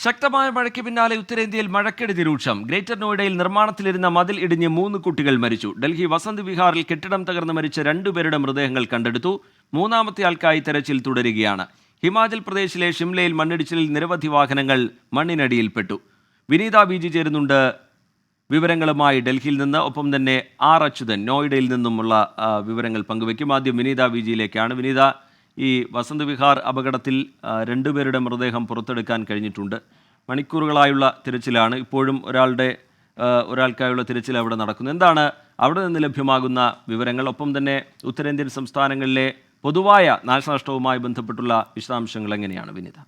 ശക്തമായ മഴയ്ക്ക് പിന്നാലെ ഉത്തരേന്ത്യയിൽ മഴക്കെടുതി രൂക്ഷം. ഗ്രേറ്റർ നോയിഡയിൽ നിർമ്മാണത്തിലിരുന്ന മതിൽ ഇടിഞ്ഞ് 3 കുട്ടികൾ മരിച്ചു. ഡൽഹി വസന്ത് വിഹാറിൽ കെട്ടിടം തകർന്ന് മരിച്ച 2 പേരുടെ മൃതദേഹങ്ങൾ കണ്ടെടുത്തു. മൂന്നാമത്തെ ആൾക്കായി തെരച്ചിൽ തുടരുകയാണ്. ഹിമാചൽ പ്രദേശിലെ ഷിംലയിൽ മണ്ണിടിച്ചിലിൽ നിരവധി വാഹനങ്ങൾ മണ്ണിനടിയിൽപ്പെട്ടു. വിനീത ബി.ജി ചേരുന്നുണ്ട് വിവരങ്ങളുമായി ഡൽഹിയിൽ നിന്ന്. ഒപ്പം തന്നെ ആർ അച്യുതൻ നോയിഡയിൽ നിന്നുമുള്ള വിവരങ്ങൾ പങ്കുവയ്ക്കും. ആദ്യം വിനീത ബി.ജിയിലേക്കാണ്. വിനീത, ഈ വസന്ത് വിഹാർ അപകടത്തിൽ 2 പേരുടെ മൃതദേഹം പുറത്തെടുക്കാൻ കഴിഞ്ഞിട്ടുണ്ട്. മണിക്കൂറുകളായുള്ള തിരച്ചിലാണ്. ഇപ്പോഴും ഒരാൾക്കായുള്ള തിരച്ചിൽ അവിടെ നടക്കുന്നു. എന്താണ് അവിടെ നിന്ന് ലഭ്യമാകുന്ന വിവരങ്ങൾ? ഒപ്പം തന്നെ ഉത്തരേന്ത്യൻ സംസ്ഥാനങ്ങളിലെ പൊതുവായ നാശനഷ്ടവുമായി ബന്ധപ്പെട്ടുള്ള വിശദാംശങ്ങൾ എങ്ങനെയാണ് വിനീത?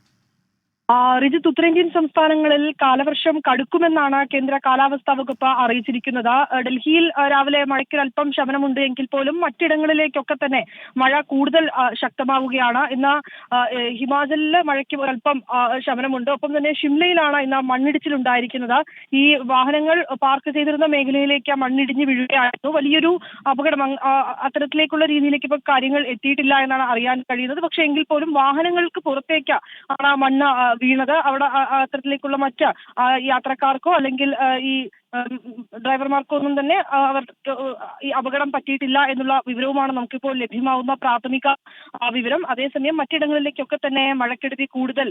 റിജിത്ത്, ഉത്തരേന്ത്യൻ സംസ്ഥാനങ്ങളിൽ കാലവർഷം കടുക്കുമെന്നാണ് കേന്ദ്ര കാലാവസ്ഥാ വകുപ്പ് അറിയിച്ചിരിക്കുന്നത്. ഡൽഹിയിൽ രാവിലെ മഴയ്ക്ക് അല്പം ശമനമുണ്ട് എങ്കിൽ പോലും മറ്റിടങ്ങളിലേക്കൊക്കെ തന്നെ മഴ കൂടുതൽ ശക്തമാവുകയാണ്. ഇന്ന് ഹിമാചലിലെ മഴയ്ക്ക് അല്പം ശമനമുണ്ട്. ഒപ്പം തന്നെ ഷിംലയിലാണ് ഇന്ന് മണ്ണിടിച്ചിലുണ്ടായിരിക്കുന്നത്. ഈ വാഹനങ്ങൾ പാർക്ക് ചെയ്തിരുന്ന മേഖലയിലേക്ക് മണ്ണിടിഞ്ഞ് വീഴുകയായിരുന്നു. വലിയൊരു അപകടം. അത്തരത്തിലേക്കുള്ള രീതിയിലേക്ക് ഇപ്പോൾ കാര്യങ്ങൾ എത്തിയിട്ടില്ല എന്നാണ് അറിയാൻ കഴിയുന്നത്. പക്ഷേ എങ്കിൽ പോലും വാഹനങ്ങൾക്ക് പുറത്തേക്ക് ആണ് മണ്ണ് വീണത്. അവിടെ അത്തരത്തിലേക്കുള്ള മറ്റ് യാത്രക്കാർക്കോ അല്ലെങ്കിൽ ഈ ഡ്രൈവർമാർക്കോ ഒന്നും തന്നെ അവർക്ക് ഈ അപകടം പറ്റിയിട്ടില്ല എന്നുള്ള വിവരവുമാണ് നമുക്കിപ്പോൾ ലഭ്യമാവുന്ന പ്രാഥമിക വിവരം. അതേസമയം മറ്റിടങ്ങളിലേക്കൊക്കെ തന്നെ മഴക്കെടുതി കൂടുതൽ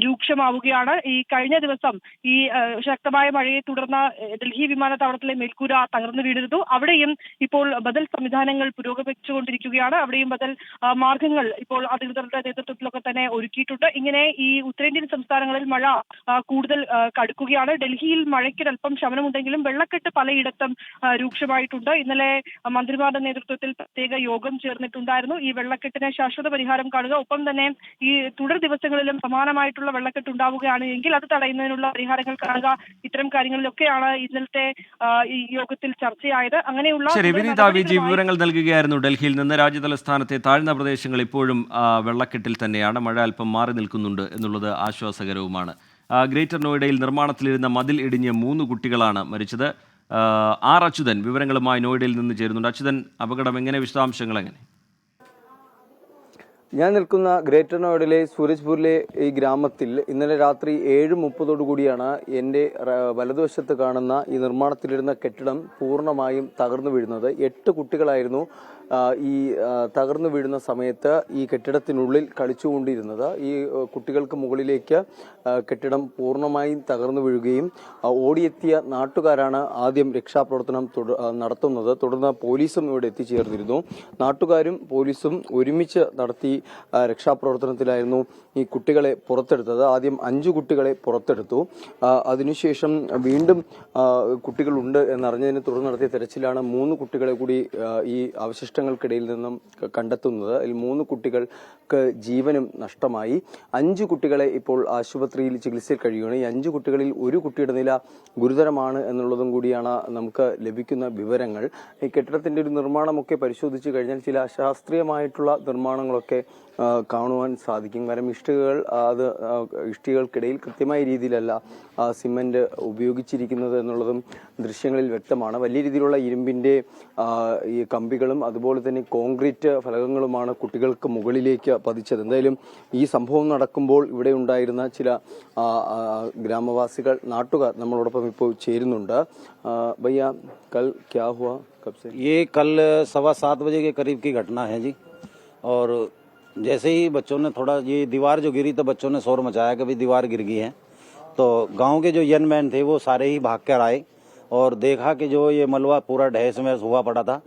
രൂക്ഷമാവുകയാണ്. ഈ കഴിഞ്ഞ ദിവസം ഈ ശക്തമായ മഴയെ തുടർന്ന് ഡൽഹി വിമാനത്താവളത്തിലെ മേൽക്കൂര തകർന്നു വീണിരുന്നു. അവിടെയും ഇപ്പോൾ ബദൽ സംവിധാനങ്ങൾ പുരോഗമിച്ചുകൊണ്ടിരിക്കുകയാണ്. അവിടെയും ബദൽ മാർഗങ്ങൾ ഇപ്പോൾ അധികൃതരുടെ നേതൃത്വത്തിലൊക്കെ തന്നെ ഒരുക്കിയിട്ടുണ്ട്. ഇങ്ങനെ ഈ ഉത്തരേന്ത്യൻ സംസ്ഥാനങ്ങളിൽ മഴ കൂടുതൽ കടുക്കുകയാണ്. ഡൽഹിയിൽ മഴയ്ക്കൊരൽപ്പം ശമനമുണ്ടെങ്കിലും വെള്ളക്കെട്ട് പലയിടത്തും രൂക്ഷമായിട്ടുണ്ട്. ഇന്നലെ മന്ത്രിമാരുടെ നേതൃത്വത്തിൽ പ്രത്യേക യോഗം ചേർന്നിട്ടുണ്ടായിരുന്നു. ഈ വെള്ളക്കെട്ടിന് ശാശ്വത പരിഹാരം കാണുക, ഒപ്പം തന്നെ ഈ തുടർ ദിവസങ്ങളിലും സമാനമായിട്ടുള്ള വെള്ളക്കെട്ട് ഉണ്ടാവുകയാണ് എങ്കിൽ അത് തടയുന്നതിനുള്ള പരിഹാരങ്ങൾ കാണുക, ഇത്തരം കാര്യങ്ങളിലൊക്കെയാണ് ഇന്നലത്തെ ഈ യോഗത്തിൽ ചർച്ചയായത്. അങ്ങനെയുള്ള വിനീത ബി.ജി വിവരങ്ങൾ നൽകുകയായിരുന്നു ഡൽഹിയിൽ നിന്ന്. രാജ്യതലസ്ഥാനത്തെ താഴ്ന്ന പ്രദേശങ്ങൾ ഇപ്പോഴും വെള്ളക്കെട്ടിൽ തന്നെയാണ്. മഴ അല്പം മാറി നിൽക്കുന്നുണ്ട് എന്നുള്ളത് ആശ്വാസകരവുമാണ്. ഗ്രേറ്റർ നോയിഡയിൽ നിർമ്മാണത്തിലിരുന്ന മതിൽ ഇടിഞ്ഞ് 3 കുട്ടികളാണ് മരിച്ചത്. ആർ അച്യുതൻ വിവരങ്ങളുമായി നോയിഡയിൽ നിന്ന് ചേരുന്നുണ്ട്. അച്യുതൻ, അപകടം എങ്ങനെ, വിശദാംശങ്ങൾ എങ്ങനെ? ഞാൻ നിൽക്കുന്ന ഗ്രേറ്റർ നോയിഡയിലെ സൂരജ്പൂരിലെ ഈ ഗ്രാമത്തിൽ ഇന്നലെ രാത്രി 7:30 കൂടിയാണ് എൻ്റെ വലതുവശത്ത് കാണുന്ന ഈ നിർമ്മാണത്തിലിരുന്ന കെട്ടിടം പൂർണ്ണമായും തകർന്നു വീഴുന്നത്. 8 കുട്ടികളായിരുന്നു ഈ തകർന്നു വീഴുന്ന സമയത്ത് ഈ കെട്ടിടത്തിനുള്ളിൽ കളിച്ചുകൊണ്ടിരുന്നത്. ഈ കുട്ടികൾക്ക് മുകളിലേക്ക് കെട്ടിടം പൂർണ്ണമായും തകർന്നു വീഴുകയും ഓടിയെത്തിയ നാട്ടുകാരാണ് ആദ്യം രക്ഷാപ്രവർത്തനം നടത്തുന്നത്. തുടർന്ന് പോലീസും ഇവിടെ എത്തിച്ചേർന്നിരുന്നു. നാട്ടുകാരും പോലീസും ഒരുമിച്ച് നടത്തി രക്ഷാപ്രവർത്തനത്തിലായിരുന്നു ഈ കുട്ടികളെ പുറത്തെടുത്തത്. ആദ്യം 5 കുട്ടികളെ പുറത്തെടുത്തു. അതിനുശേഷം വീണ്ടും കുട്ടികളുണ്ട് എന്നറിഞ്ഞതിനെ തുടർന്ന് നടത്തിയ തെരച്ചിലാണ് 3 കുട്ടികളെ കൂടി ഈ അവശിഷ്ടങ്ങൾക്കിടയിൽ നിന്നും കണ്ടെത്തുന്നത്. അതിൽ 3 കുട്ടികൾക്ക് ജീവനും നഷ്ടമായി. 5 കുട്ടികളെ ഇപ്പോൾ ആശുപത്രിയിൽ ചികിത്സയിൽ കഴിയുകയാണ്. ഈ 5 കുട്ടികളിൽ ഒരു കുട്ടിയുടെ നില ഗുരുതരമാണ് എന്നുള്ളതും കൂടിയാണ് നമുക്ക് ലഭിക്കുന്ന വിവരങ്ങൾ. ഈ കെട്ടിടത്തിന്റെ ഒരു നിർമ്മാണമൊക്കെ പരിശോധിച്ചു കഴിഞ്ഞാൽ ചില ശാസ്ത്രീയമായിട്ടുള്ള നിർമ്മാണങ്ങളൊക്കെ കാണുവാൻ സാധിക്കും. കാരണം ഇഷ്ടികൾക്കിടയിൽ കൃത്യമായ രീതിയിലല്ല സിമന്റ് ഉപയോഗിച്ചിരിക്കുന്നത് എന്നുള്ളതും ദൃശ്യങ്ങളിൽ വ്യക്തമാണ്. വലിയ രീതിയിലുള്ള ഇരുമ്പിന്റെ ഈ കമ്പികളും അതുപോലെ തന്നെ കോൺക്രീറ്റ് ഫലകങ്ങളുമാണ് കുട്ടികൾക്ക് മുകളിലേക്ക് പതിച്ചത്. എന്തായാലും ഈ സംഭവം നടക്കുമ്പോൾ ഇവിടെ ഉണ്ടായിരുന്ന ചില ഗ്രാമവാസികൾ, നാട്ടുകാർ നമ്മളോടൊപ്പം ഇപ്പോൾ ചേരുന്നുണ്ട്. ഭയ്യ, കൽ ക്യാ ഹുവാ കബ് സെ? ये कल 7:15 बजे के करीब की घटना है जी। और जैसे ही बच्चों ने थोड़ा ये दीवार जो गिरी तो बच्चों ने शोर मचाया कि भाई दीवार गिर गई है। तो गांव के जो यंग मैन थे वो सारे ही भाग कर आए और देखा कि जो ये मलबा पूरा ढहस में हुआ पड़ा था।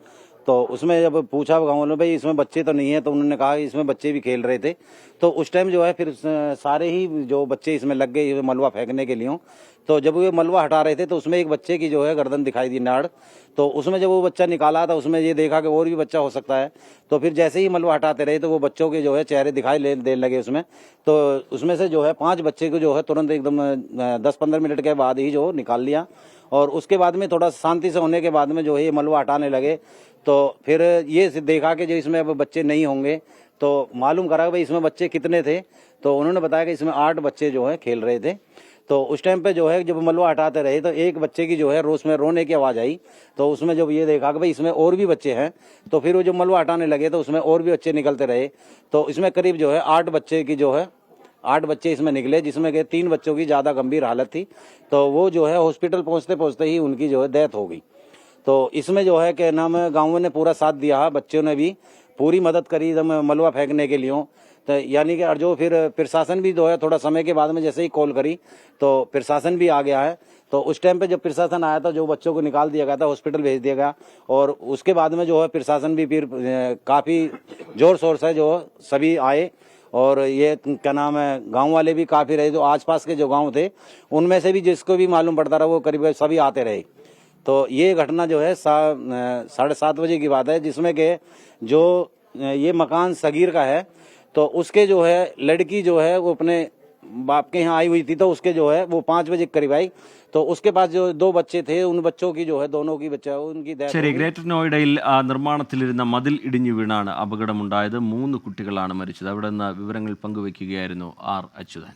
तो उसमें जब पूछा गाँव वालों भाई इसमें बच्चे तो नहीं है, तो उन्होंने कहा कि इसमें बच्चे भी खेल रहे थे। तो उस टाइम जो है फिर सारे ही जो बच्चे इसमें लग गए मलबा फेंकने के लिए। तो जब वो मलबा हटा रहे थे तो उसमें एक बच्चे की जो है गर्दन दिखाई दी, नाड़। तो उसमें जब वो बच्चा निकाला था उसमें ये देखा कि और भी बच्चा हो सकता है। तो फिर जैसे ही मलबा हटाते रहे तो वो बच्चों के जो है चेहरे दिखाई देने लगे उसमें। तो उसमें से जो है 5 बच्चे को जो है तुरंत एकदम 10-15 मिनट के बाद ही जो निकाल लिया। और उसके बाद में थोड़ा शांति से होने के बाद में जो है ये मलबा हटाने लगे। तो फिर ये देखा कि जो इसमें अब बच्चे नहीं होंगे तो मालूम करा कि भाई इसमें बच्चे कितने थे। तो उन्होंने बताया कि इसमें 8 बच्चे जो है खेल रहे थे। तो उस टाइम पे जो है जब मलबा हटाते रहे तो एक बच्चे की जो है उसमें रोने की आवाज आई। तो उसमें जब ये देखा कि भाई इसमें और भी बच्चे हैं तो फिर वो जब मलबा हटाने लगे तो उसमें और भी बच्चे निकलते रहे। तो इसमें करीब जो है 8 बच्चे की जो है 8 बच्चे इसमें निकले, जिसमें के 3 बच्चों की ज़्यादा गंभीर हालत थी, तो वो जो है हॉस्पिटल पहुंचते पहुंचते ही उनकी जो है डेथ हो गई। तो इसमें जो है कि नाम गाँव ने पूरा साथ दिया, बच्चों ने भी पूरी मदद करी एकदम मलबा फेंकने के लिए। तो यानी कि जो फिर प्रशासन भी जो है थोड़ा समय के बाद में जैसे ही कॉल करी तो प्रशासन भी आ गया है। तो उस टाइम पे जब प्रशासन आया था, जो बच्चों को निकाल दिया गया था, हॉस्पिटल भेज दिया गया, और उसके बाद में जो है प्रशासन भी फिर काफ़ी जोर शोर से जो सभी आए, और ये क्या नाम है गांव वाले भी काफ़ी रहे, जो आसपास के जो गांव थे उनमें से भी जिसको भी मालूम पड़ता रहा वो करीब सभी आते रहे। तो ये घटना जो है 7:30 बजे की बात है, जिसमें के जो ये मकान सगीर का है, तो उसके जो है लड़की जो है वो अपने बाप के यहाँ आई हुई थी, तो उसके जो है वो 5 बजे करीब आई, तो उसके पास जो 2 बच्चे थे, उन बच्चों की जो है दोनों की बच्चा उनकी death ശരി, हो गई। ഗ്രേറ്റർ നോയിഡയിൽ നിർമ്മാണത്തിലിരുന്ന മതിൽ ഇടിഞ്ഞു വീണാണ് അപകടമുണ്ടായത്. 3 കുട്ടികളാണ് മരിച്ചത്. അവിടെ നിന്ന് വിവരങ്ങൾ പങ്കുവയ്ക്കുകയായിരുന്നു ആർ അച്യുതൻ.